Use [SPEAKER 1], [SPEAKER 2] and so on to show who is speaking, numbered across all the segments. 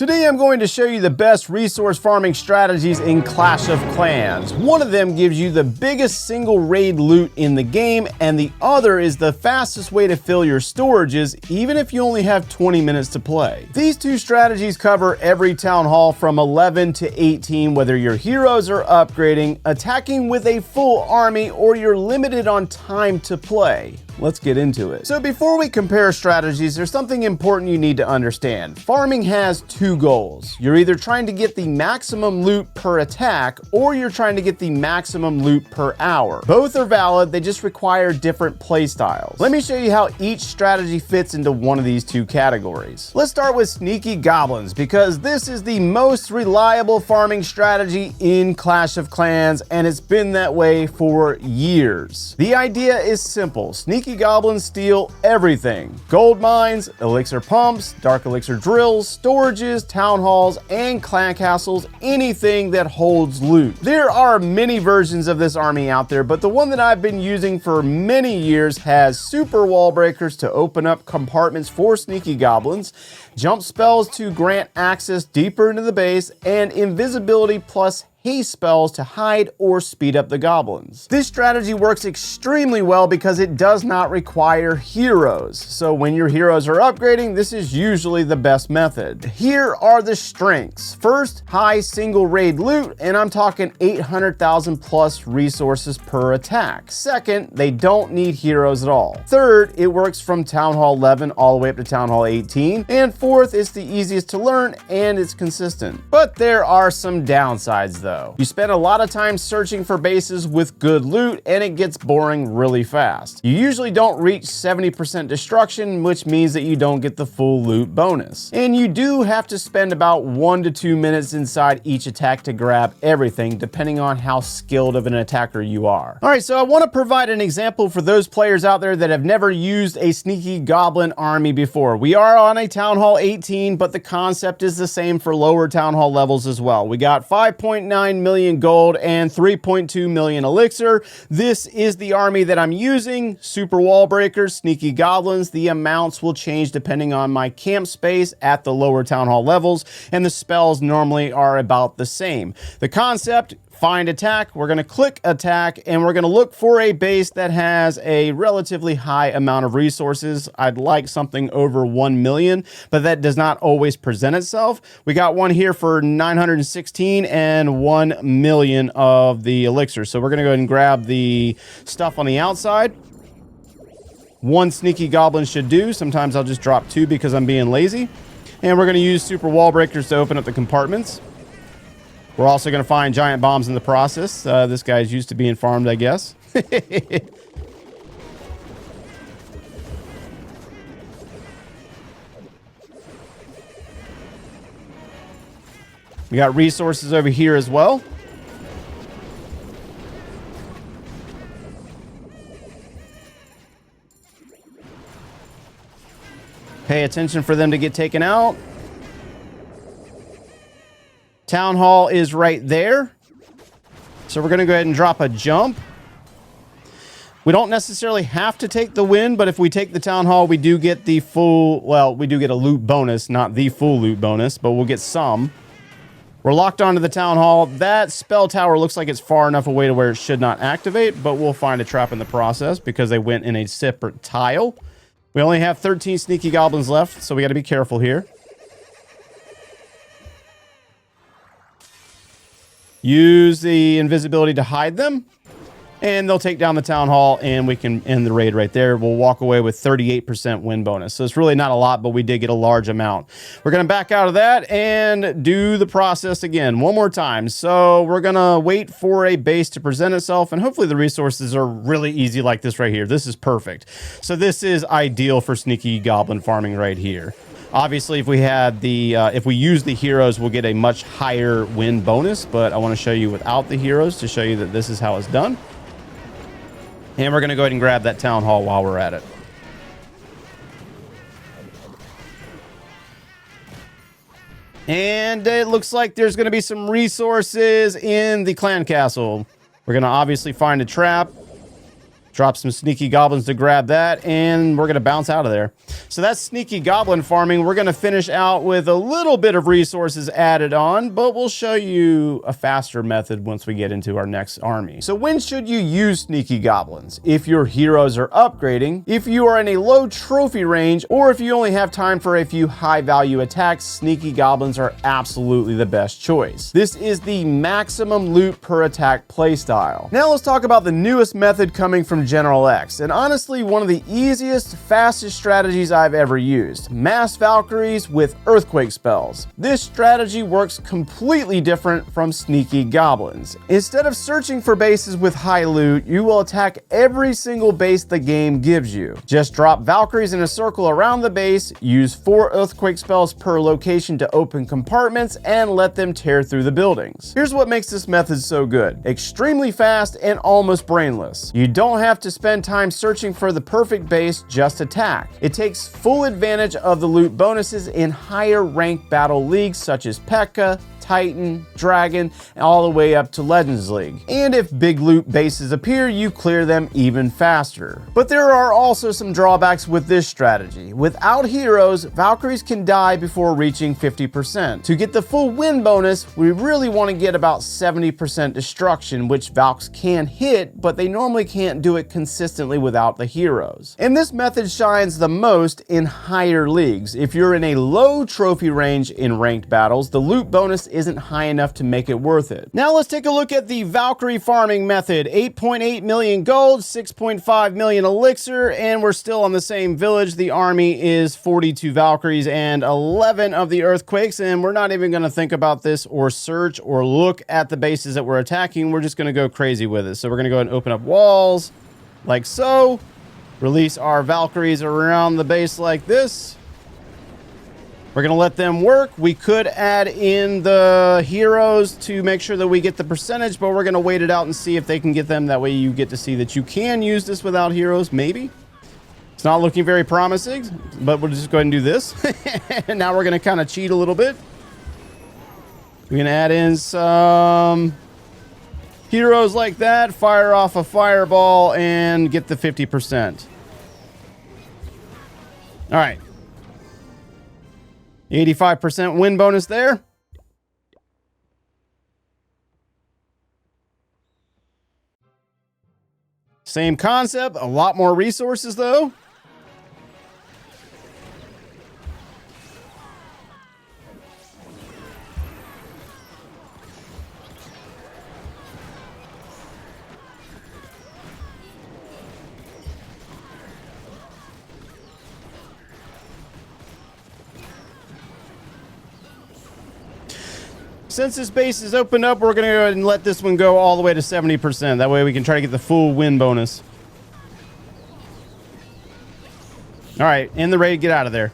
[SPEAKER 1] Today I'm going to show you the best resource farming strategies in Clash of Clans. One of them gives you the biggest single raid loot in the game, and the other is the fastest way to fill your storages even if you only have 20 minutes to play. These two strategies cover every town hall from 11 to 18, whether your heroes are upgrading, attacking with a full army, or you're limited on time to play. Let's get into it. So before we compare strategies, there's something important you need to understand. Farming has two goals. You're either trying to get the maximum loot per attack, or you're trying to get the maximum loot per hour. Both are valid, they just require different play styles. Let me show you how each strategy fits into one of these two categories. Let's start with Sneaky Goblins, because this is the most reliable farming strategy in Clash of Clans, and it's been that way for years. The idea is simple. Sneaky Goblins steal everything. Gold mines, elixir pumps, dark elixir drills, storages, town halls, and clan castles, anything that holds loot. There are many versions of this army out there, but the one that I've been using for many years has super wall breakers to open up compartments for Sneaky Goblins, jump spells to grant access deeper into the base, and invisibility plus haste spells to hide or speed up the goblins. This strategy works extremely well because it does not require heroes. So when your heroes are upgrading, this is usually the best method. Here are the strengths. First, high single raid loot, and I'm talking 800,000 plus resources per attack. Second, they don't need heroes at all. Third, it works from Town Hall 11 all the way up to Town Hall 18. And fourth, it's the easiest to learn and it's consistent. But there are some downsides though. You spend a lot of time searching for bases with good loot and it gets boring really fast. You usually don't reach 70% destruction, which means that you don't get the full loot bonus. And you do have to spend about 1 to 2 minutes inside each attack to grab everything, depending on how skilled of an attacker you are. Alright, so I want to provide an example for those players out there that have never used a Sneaky Goblin army before. We are on a Town Hall 18, but the concept is the same for lower Town Hall levels as well. We got 5.9 million gold and 3.2 million elixir. This is the army that I'm using. Super wall breakers, Sneaky Goblins. The amounts will change depending on my camp space at the lower town hall levels, and the spells normally are about the same. The concept: find attack. We're going to click attack and we're going to look for a base that has a relatively high amount of resources. I'd like something over 1 million, but that does not always present itself. We got one here for 916 and 1 million of the elixir. So we're going to go ahead and grab the stuff on the outside. One Sneaky Goblin should do. Sometimes I'll just drop 2 because I'm being lazy. And we're going to use super wall breakers to open up the compartments. We're also going to find giant bombs in the process. This guy's used to being farmed, I guess. We got resources over here as well. Pay attention for them to get taken out. Town Hall is right there. So we're going to go ahead and drop a jump. We don't necessarily have to take the win, but if we take the Town Hall, we do get the full, well, we do get a loot bonus, not the full loot bonus, but we'll get some. We're locked onto the Town Hall. That spell tower looks like it's far enough away to where it should not activate, but we'll find a trap in the process because they went in a separate tile. We only have 13 Sneaky Goblins left, so we got to be careful here. Use the invisibility to hide them, and they'll take down the town hall, and we can end the raid right there. We'll walk away with 38% win bonus. So it's really not a lot, but we did get a large amount. We're going to back out of that and do the process again one more time. So we're going to wait for a base to present itself, and hopefully the resources are really easy like this right here. This is perfect. So this is ideal for Sneaky Goblin farming right here. Obviously, if we had the, if we use the heroes, we'll get a much higher win bonus, but I want to show you without the heroes to show you that this is how it's done. And we're going to go ahead and grab that town hall while we're at it. And it looks like there's going to be some resources in the clan castle. We're going to obviously find a trap. Drop some Sneaky Goblins to grab that, and we're going to bounce out of there. So that's Sneaky Goblin Farming. We're going to finish out with a little bit of resources added on, but we'll show you a faster method once we get into our next army. So when should you use Sneaky Goblins? If your heroes are upgrading, if you are in a low trophy range, or if you only have time for a few high value attacks, Sneaky Goblins are absolutely the best choice. This is the maximum loot per attack playstyle. Now let's talk about the newest method coming from General X, and honestly one of the easiest, fastest strategies I've ever used. Mass Valkyries with Earthquake spells. This strategy works completely different from Sneaky Goblins. Instead of searching for bases with high loot, you will attack every single base the game gives you. Just drop Valkyries in a circle around the base, use 4 Earthquake spells per location to open compartments, and let them tear through the buildings. Here's what makes this method so good. Extremely fast and almost brainless. You don't have to spend time searching for the perfect base, just attack. It takes full advantage of the loot bonuses in higher ranked battle leagues such as P.E.K.K.A, Titan, Dragon, all the way up to Legends League. And if big loot bases appear, you clear them even faster. But there are also some drawbacks with this strategy. Without heroes, Valkyries can die before reaching 50%. To get the full win bonus, we really want to get about 70% destruction, which Valks can hit, but they normally can't do it consistently without the heroes. And this method shines the most in higher leagues. If you're in a low trophy range in ranked battles, the loot bonus isn't high enough to make it worth it. Now let's take a look at the Valkyrie farming method. 8.8 million gold, 6.5 million elixir, and we're still on the same village. The army is 42 Valkyries and 11 of the earthquakes, and we're not even going to think about this or search or look at the bases that we're attacking. We're just going to go crazy with it. So we're going to go ahead and open up walls like so. Release our Valkyries around the base like this. We're going to let them work. We could add in the heroes to make sure that we get the percentage, but we're going to wait it out and see if they can get them. That way you get to see that you can use this without heroes, maybe. It's not looking very promising, but we'll just go ahead and do this. And now we're going to kind of cheat a little bit. We're going to add in some heroes like that, fire off a fireball, and get the 50%. All right. 85% win bonus there. Same concept, a lot more resources though. Since this base is opened up, we're going to go ahead and let this one go all the way to 70%. That way we can try to get the full win bonus. All right, end the raid, get out of there.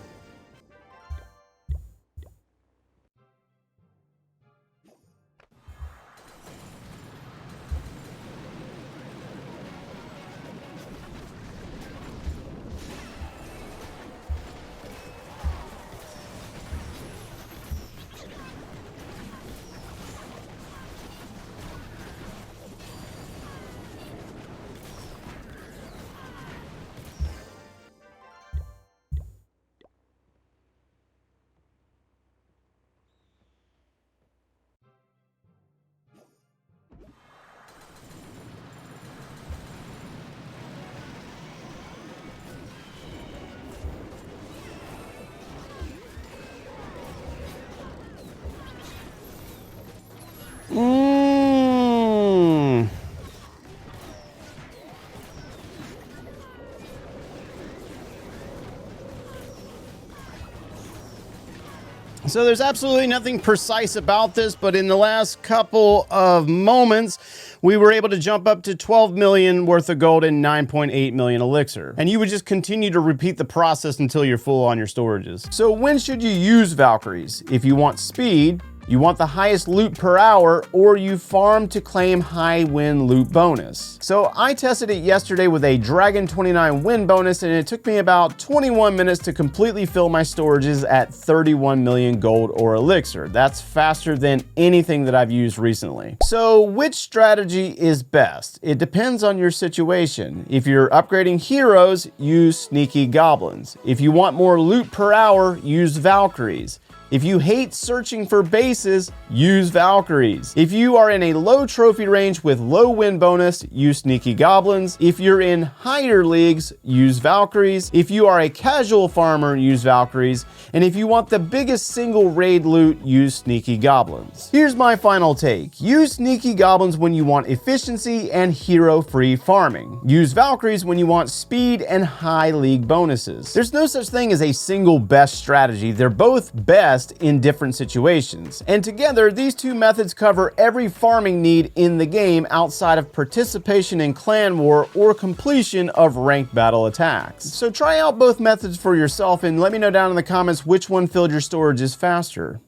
[SPEAKER 1] So there's absolutely nothing precise about this, but in the last couple of moments, we were able to jump up to 12 million worth of gold and 9.8 million elixir. And you would just continue to repeat the process until you're full on your storages. So when should you use Valkyries? If you want speed, you want the highest loot per hour, or you farm to claim high win loot bonus. So I tested it yesterday with a Dragon 29 win bonus, and it took me about 21 minutes to completely fill my storages at 31 million gold or elixir. That's faster than anything that I've used recently. So which strategy strategy is best? It depends on your situation. If you're upgrading heroes, use Sneaky Goblins. If you want more loot per hour, use Valkyries. If you hate searching for bases, use Valkyries. If you are in a low trophy range with low win bonus, use Sneaky Goblins. If you're in higher leagues, use Valkyries. If you are a casual farmer, use Valkyries. And if you want the biggest single raid loot, use Sneaky Goblins. Here's my final take. Use Sneaky Goblins when you want efficiency and hero-free farming. Use Valkyries when you want speed and high league bonuses. There's no such thing as a single best strategy. They're both best in different situations. And together, these two methods cover every farming need in the game outside of participation in clan war or completion of ranked battle attacks. So try out both methods for yourself and let me know down in the comments which one filled your storages faster.